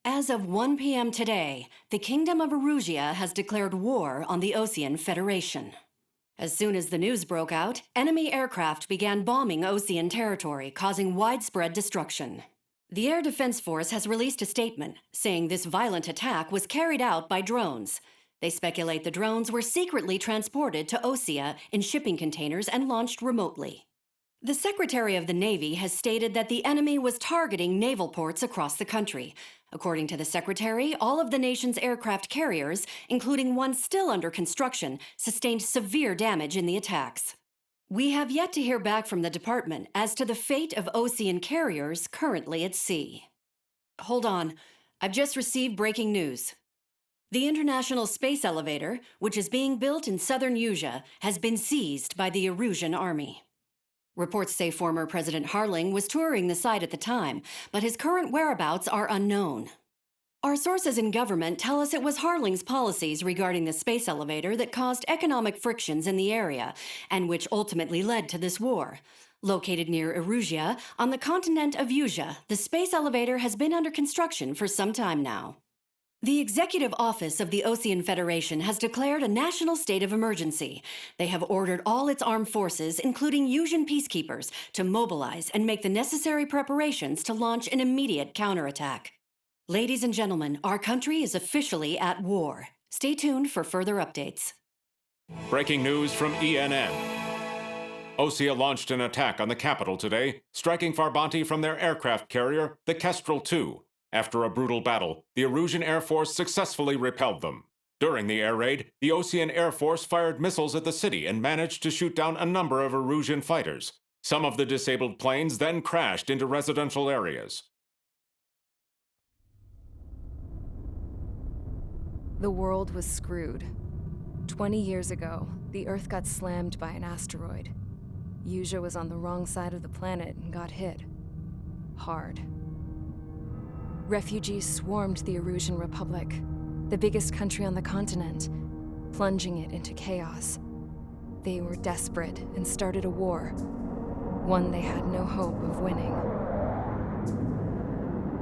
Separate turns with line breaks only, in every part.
As of 1 p.m. today, the Kingdom of Erusia has declared war on the Osean Federation. As soon as the news broke out, enemy aircraft began bombing Osean territory, causing widespread destruction. The Air Defense Force has released a statement saying this violent attack was carried out by drones. They speculate the drones were secretly transported to Osea in shipping containers and launched remotely. The Secretary of the Navy has stated that the enemy was targeting naval ports across the country. According to the Secretary, all of the nation's aircraft carriers, including one still under construction, sustained severe damage in the attacks. We have yet to hear back from the department as to the fate of Osean carriers currently at sea. Hold on, I've just received breaking news. The International Space Elevator, which is being built in southern Usea, has been seized by the Erusian army. Reports say former President Harling was touring the site at the time, but his current whereabouts are unknown. Our sources in government tell us it was Harling's policies regarding the space elevator that caused economic frictions in the area, and which ultimately led to this war. Located near Erusia, on the continent of Usea, the space elevator has been under construction for some time now. The Executive Office of the Osean Federation has declared a national state of emergency. They have ordered all its armed forces, including Usian peacekeepers, to mobilize and make the necessary preparations to launch an immediate counterattack. Ladies and gentlemen, our country is officially at war. Stay tuned for further updates.
Breaking news from ENN. Osea launched an attack on the capital today, striking Farbanti from their aircraft carrier, the Kestrel II. After a brutal battle, the Erusian Air Force successfully repelled them. During the air raid, the Osean Air Force fired missiles at the city and managed to shoot down a number of Erusian fighters. Some of the disabled planes then crashed into residential areas.
The world was screwed. 20 years ago, the Earth got slammed by an asteroid. Usea was on the wrong side of the planet and got hit. Hard. Refugees swarmed the Erusian Republic, the biggest country on the continent, plunging it into chaos. They were desperate and started a war, one they had no hope of winning.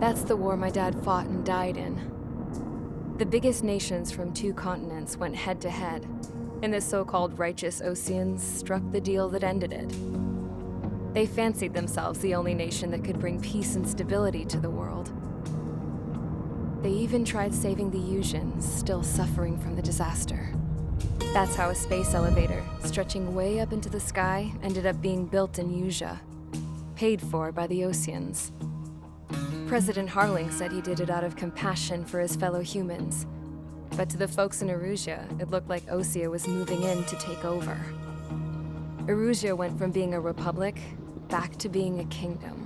That's the war my dad fought and died in. The biggest nations from 2 continents went head-to-head, and the so-called righteous Oseans struck the deal that ended it. They fancied themselves the only nation that could bring peace and stability to the world. They even tried saving the Usians, still suffering from the disaster. That's how a space elevator, stretching way up into the sky, ended up being built in Usea, paid for by the Oseans. President Harling said he did it out of compassion for his fellow humans. But to the folks in Erusia, it looked like Osea was moving in to take over. Erusia went from being a republic back to being a kingdom.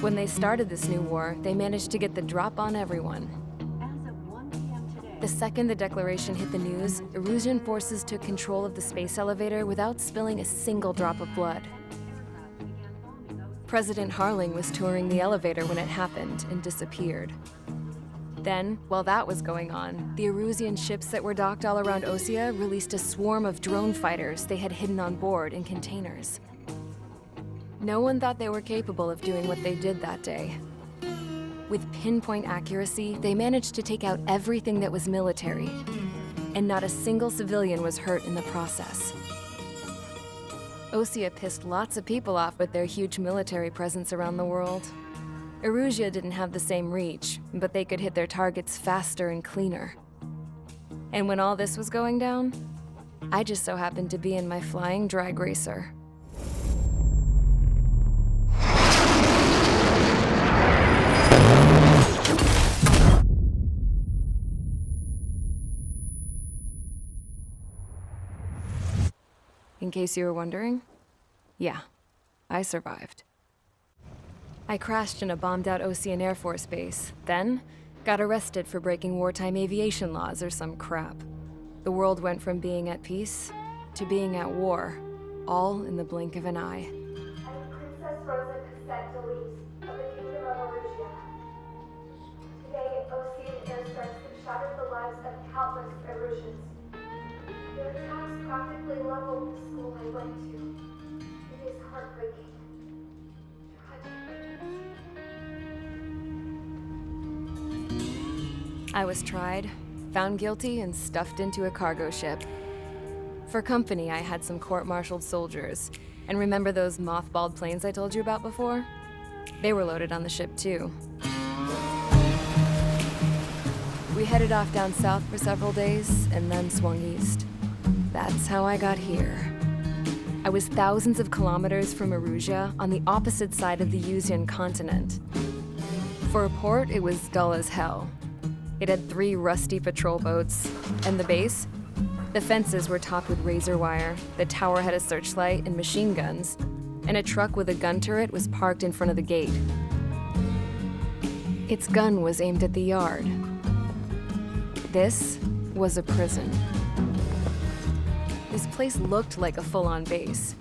When they started this new war, they managed to get the drop on everyone.
As of 1 p.m. today,
The second the declaration hit the news, Erusian forces took control of the space elevator without spilling a single drop of blood. President Harling was touring the elevator when it happened and disappeared. Then, while that was going on, the Erusian ships that were docked all around Osea released a swarm of drone fighters they had hidden on board in containers. No one thought they were capable of doing what they did that day. With pinpoint accuracy, they managed to take out everything that was military, and not a single civilian was hurt in the process. Osea pissed lots of people off with their huge military presence around the world. Erusia didn't have the same reach, but they could hit their targets faster and cleaner. And when all this was going down, I just so happened to be in my flying drag racer. In case you were wondering, yeah, I survived. I crashed in a bombed-out Osean Air Force base, then got arrested for breaking wartime aviation laws or some crap. The world went from being at peace to being at war, all in the blink of an eye.
I am Princess Rosa Cassette Delise of the Kingdom of Erusia. Today, Osean airstrikes have shattered the lives of countless Erusians. Their attacks practically leveled the school I went to. It is heartbreaking. Tragic.
I was tried, found guilty, and stuffed into a cargo ship. For company, I had some court-martialed soldiers. And remember those mothballed planes I told you about before? They were loaded on the ship too. We headed off down south for several days, and then swung east. That's how I got here. I was thousands of kilometers from Erusia, on the opposite side of the Yuzian continent. For a port, it was dull as hell. It had 3 rusty patrol boats, and the base? The fences were topped with razor wire, the tower had a searchlight and machine guns, and a truck with a gun turret was parked in front of the gate. Its gun was aimed at the yard. This was a prison. This place looked like a full-on base,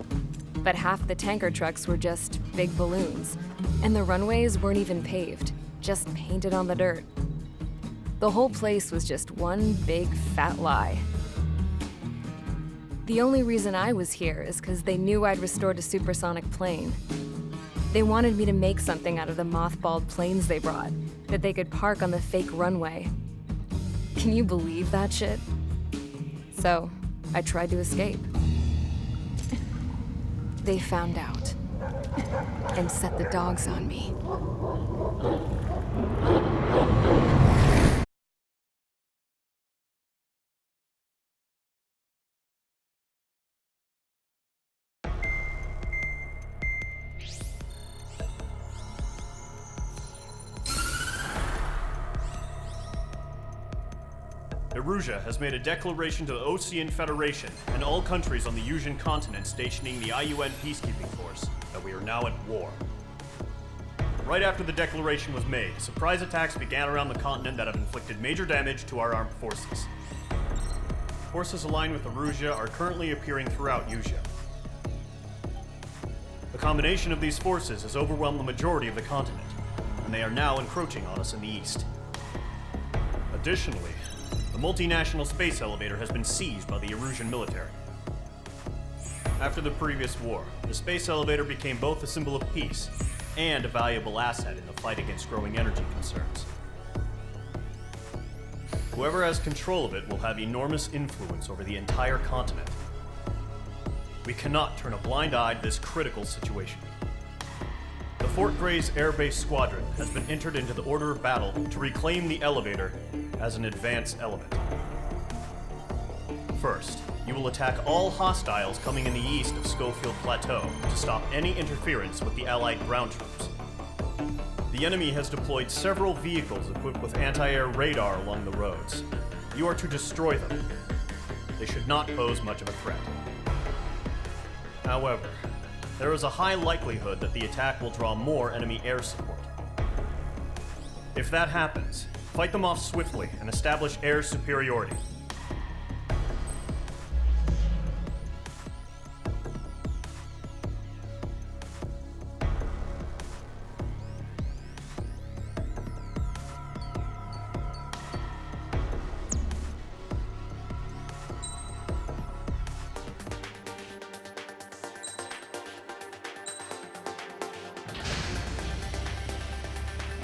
but half the tanker trucks were just big balloons, and the runways weren't even paved, just painted on the dirt. The whole place was just one big fat lie. The only reason I was here is because they knew I'd restored a supersonic plane. They wanted me to make something out of the mothballed planes they brought, that they could park on the fake runway. Can you believe that shit? So, I tried to escape. They found out, and set the dogs on me.
Erusia has made a declaration to the Osean Federation and all countries on the Yuzian continent stationing the IUN peacekeeping force that we are now at war. Right after the declaration was made, surprise attacks began around the continent that have inflicted major damage to our armed forces. Forces aligned with Erusia are currently appearing throughout Yusia. The combination of these forces has overwhelmed the majority of the continent, and they are now encroaching on us in the east. Additionally, the multinational space elevator has been seized by the Erusian military. After the previous war, the space elevator became both a symbol of peace and a valuable asset in the fight against growing energy concerns. Whoever has control of it will have enormous influence over the entire continent. We cannot turn a blind eye to this critical situation. The Fort Grays Air Base Squadron has been entered into the order of battle to reclaim the elevator as an advance element. First, you will attack all hostiles coming in the east of Schofield Plateau to stop any interference with the Allied ground troops. The enemy has deployed several vehicles equipped with anti-air radar along the roads. You are to destroy them. They should not pose much of a threat. However, there is a high likelihood that the attack will draw more enemy air support. If that happens, fight them off swiftly and establish air superiority.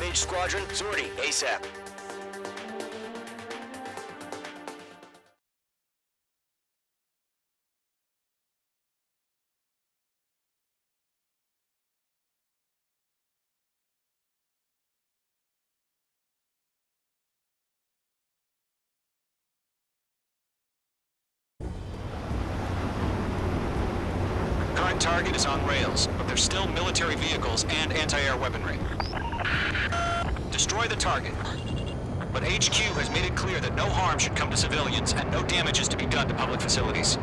Mage Squadron, sortie, ASAP. Current target is on rails, but there's still military vehicles and anti-air weaponry. Destroy the target. But HQ has made it clear that no harm should come to civilians and no damage is to be done to public facilities.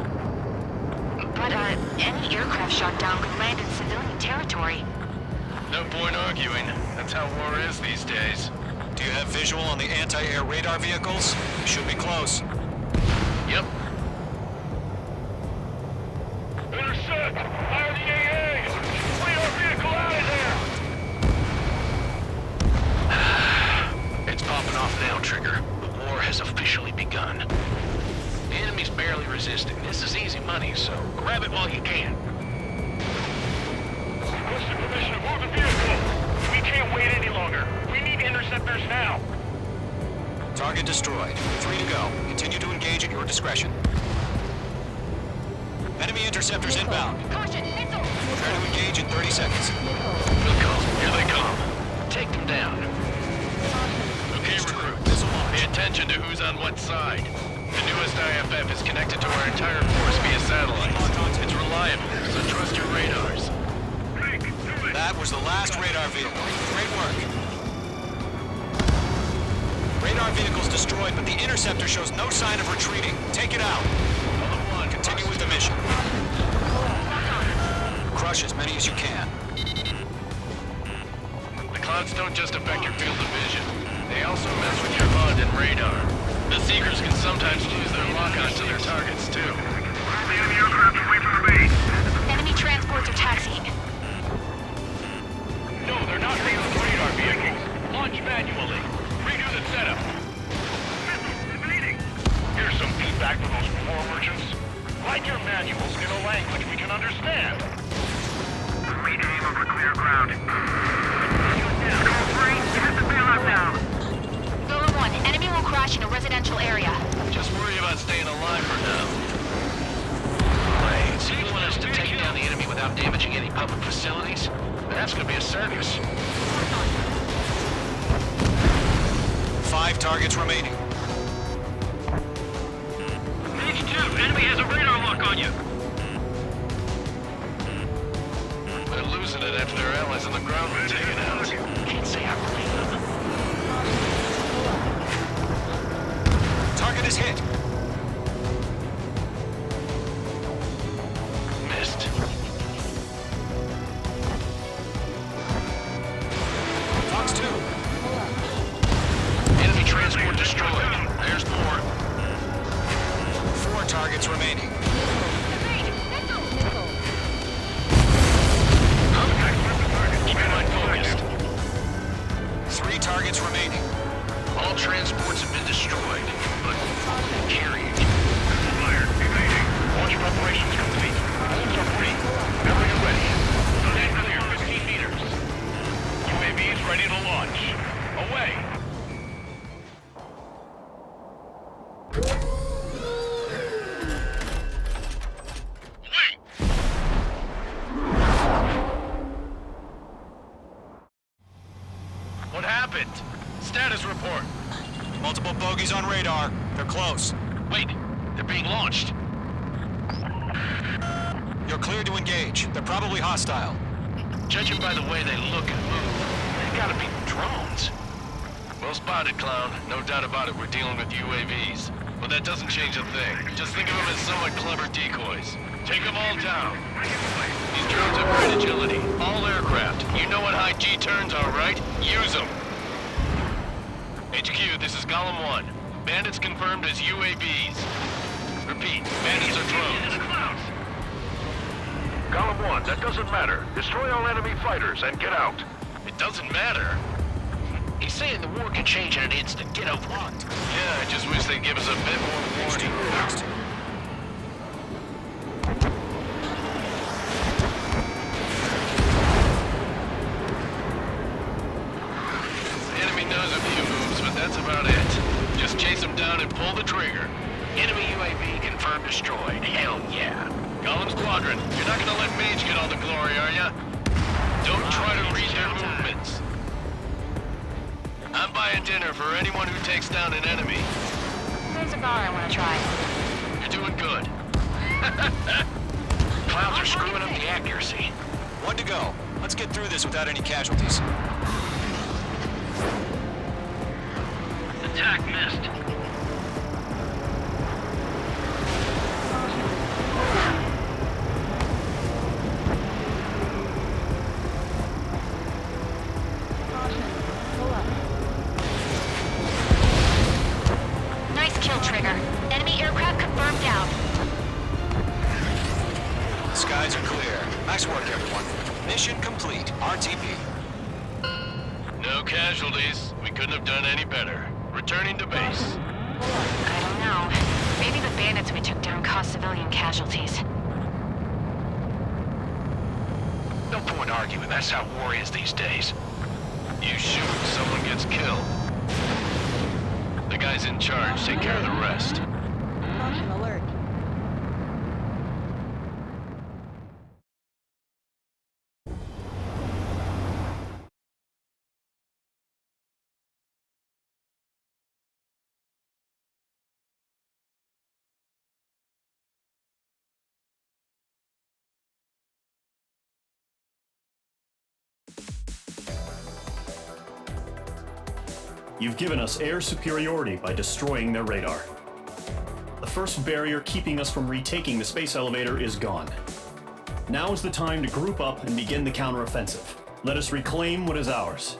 But, any aircraft shot down could land in civilian territory.
No point arguing. That's how war is these days.
Do you have visual on the anti-air radar vehicles? Should be close.
Yep.
Intercept! Fire the AA! Flee our vehicle out of there!
It's popping off now, Trigger. The war has officially begun. The enemy's barely resisting. This is easy money, so grab it while you can.
Requesting permission to move the vehicle! We can't wait any longer. We need interceptors now!
Target destroyed. 3 to go. Continue to engage at your discretion. Enemy interceptors inbound.
Caution, missile!
Try to engage in 30 seconds.
Wilco, here they come. Take them down. Okay, recruits. Pay attention to who's on what side. The newest IFF is connected to our entire force via satellite. It's reliable, so trust your radars.
That was the last radar vehicle. Great work. Radar vehicle's destroyed, but the interceptor shows no sign of retreating. Take it out. Continue with the mission. Crush as many as you can.
The clouds don't just affect your field of vision. They also mess with your HUD and radar. The Seekers can sometimes lose their lock-on to their targets, too.
The enemy aircraft away from the base.
Enemy transports are taxiing.
No, they're not reading the radar vehicles. Launch manually. Redo the setup. Here's some feedback from those war merchants. Write your manuals in a language we can understand. We aim over clear ground. Go free, hit the bailout now.
Golem 1, enemy will crash in a residential area.
Just worry about staying alive for now. Wait, so you want us to take down the enemy without damaging any public facilities? That's gonna be a circus.
5 targets remaining.
H2, enemy has a radar lock on you.
They're losing it after their allies on the ground were taken out. Can't say I believe them.
Target is hit.
Missed.
Fox 2.
Enemy transport destroyed. There's more.
4 targets remaining.
Keep your mind focused.
3 targets remaining.
All transports have been destroyed, but carrying.
Fire, evading. Launch preparations complete. Holds are free. Area ready. Stand clear, 15 meters. UAVs ready to launch. Away. Wait!
What happened? Status report.
Multiple bogeys on radar. They're close.
Wait, they're being launched.
You're cleared to engage. They're probably hostile.
Judging by the way they look and move, they gotta be drones. Well spotted, Clown. No doubt about it, we're dealing with UAVs. But that doesn't change a thing. Just think of them as somewhat clever decoys. Take them all down. These drones have great agility. All aircraft. You know what high G turns are, right? Use them. HQ, this is Golem 1. Bandits confirmed as UAVs. Repeat, bandits are drones.
Golem 1, that doesn't matter. Destroy all enemy fighters and get out.
It doesn't matter.
He's saying the war can change in an instant. Get out front.
Yeah, I just wish they'd give us a bit more warning. The enemy knows a few moves, but that's about it. Just chase them down and pull the trigger.
Enemy UAV confirmed destroyed. Hell yeah.
Golem Squadron, you're not gonna let Mage get all the glory, are ya? Don't try to read their movements. I'm buying dinner for anyone who takes down an enemy.
There's a bar I want to try.
You're doing good.
Clouds are screwing up the accuracy. 1 to go. Let's get through this without any casualties.
Attack missed.
Nice kill, Trigger. Enemy aircraft confirmed down.
Skies are clear. Nice work, everyone. Mission complete. RTP.
No casualties. We couldn't have done any better. Returning to base.
I don't know. Maybe the bandits we took down caused civilian casualties.
No point arguing. That's how war is these days.
You shoot, someone gets killed. The guy guys in charge take care of the rest.
Caution alert.
You've given us air superiority by destroying their radar. The first barrier keeping us from retaking the space elevator is gone. Now is the time to group up and begin the counteroffensive. Let us reclaim what is ours.